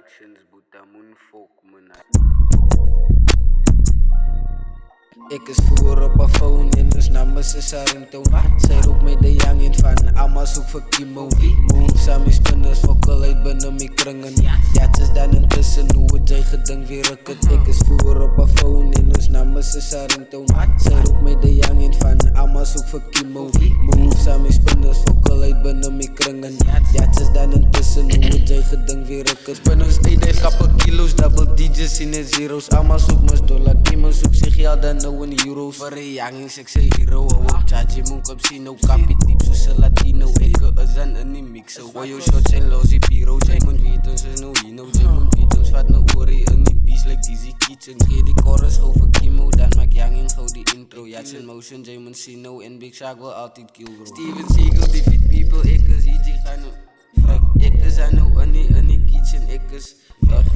Productions, Butamun Folk, man. Ik is voor op een phone en dus naam is een ringtone. Zij roept mij de youngin van Amma zoek voor Kimo. Move samen spinners, fokkel uit binnen mijn kringen. Ja, het is dan intussen hoe het jij gedink weer rukken. Ik is voor op een phone en dus naam is een ringtone. Zij roept mij de youngin van Amma zoek voor Kimo. Move samen spinners, fokkel uit binnen mijn kringen. Ja, het is dan intussen hoe het jij gedink weer rukken. Spinners, ey, grappen kilo's, double DJ's in het zero's. Amma zoek mes dollar, Kimo zoek zich ja dan nou in euro's. Voor een youngin sexy hero, hou op chachi moek op sino. Kapi diep zoals een Latino, ik is aan een mix. Hoor je shots en losie piro, jij moet weten ons is no hino. Jij moet weten ons vat nou ori in die beats like Dizzy Kitchen. Geef die chorus over Kimo, dan maak youngin gauw die intro. Jats in motion, jij moet sino en Big Shaq wil altijd kill bro. Steven Seagal, defeat people, ik is hier gaan frek. Ik is aan nou in die kitchen, ik is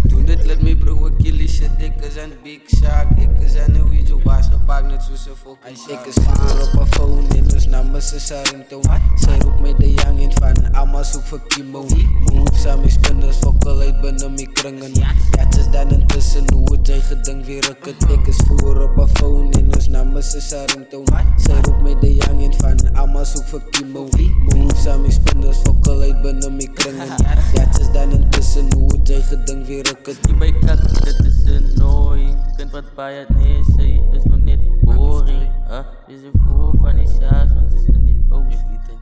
doen dit, let me bro, ik kill die shit. Ik is aan Big Shaq, ik is aan nou video baas gepakt net zoals een fucking Shaq. Ik is voor op een phone en dus naam is een ringtone. Zij roept mij de youngin van Amma zoek voor Kimo. Move samen spinners, fokkel uit binnen mijn kringen. Ja, het is dan intussen hoe het jij gedink weer rukken. Ik is voor op een phone en dus naam is een ringtone. Zij roept mij de youngin van Amma zoek voor Kimo. Move samen spinners, fokkel uit binnen mijn kringen. Ja, het is dan intussen hoe het jij gedink weer rukken. Die bij kat, dit is een nooi. Kunt wat bij het nee, zij is nog niet boring. Is er voor van die sjaars, want het is er niet oos.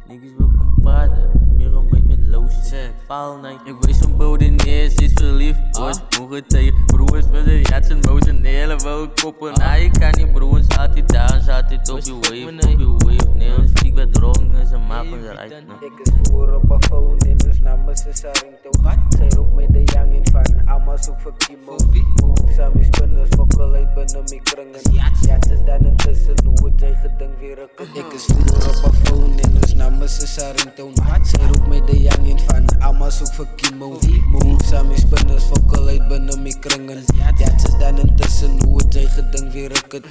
Niggas wil praten, meer om met lotion. Faal night, ik weet zo'n bode neer, ze is verliefd. Wordt mogen tegen broers met de jats en motion. De hele wou koppen, je kan niet broers. Zat hij daar, zat hij op je wave, Nee, een stiek werd wrong en ze maken ze uit. Ik is voor op een phone en dus naam is een ringtone. Zij roept mij de youngin van Amma zoek voor Kimo. Move samen spinners, fokkel uit binnen mijn kringen. Ja, het is dan intussen hoe het jij gedink weer rukken. Ik is voor op een phone en dus naam is een ringtone. Zij roept mij de youngin van Amma zoek voor Kimo. Move samen spinners, fokkel uit binnen mijn kringen. Ja, het is dan intussen hoe het jij gedink weer rukken.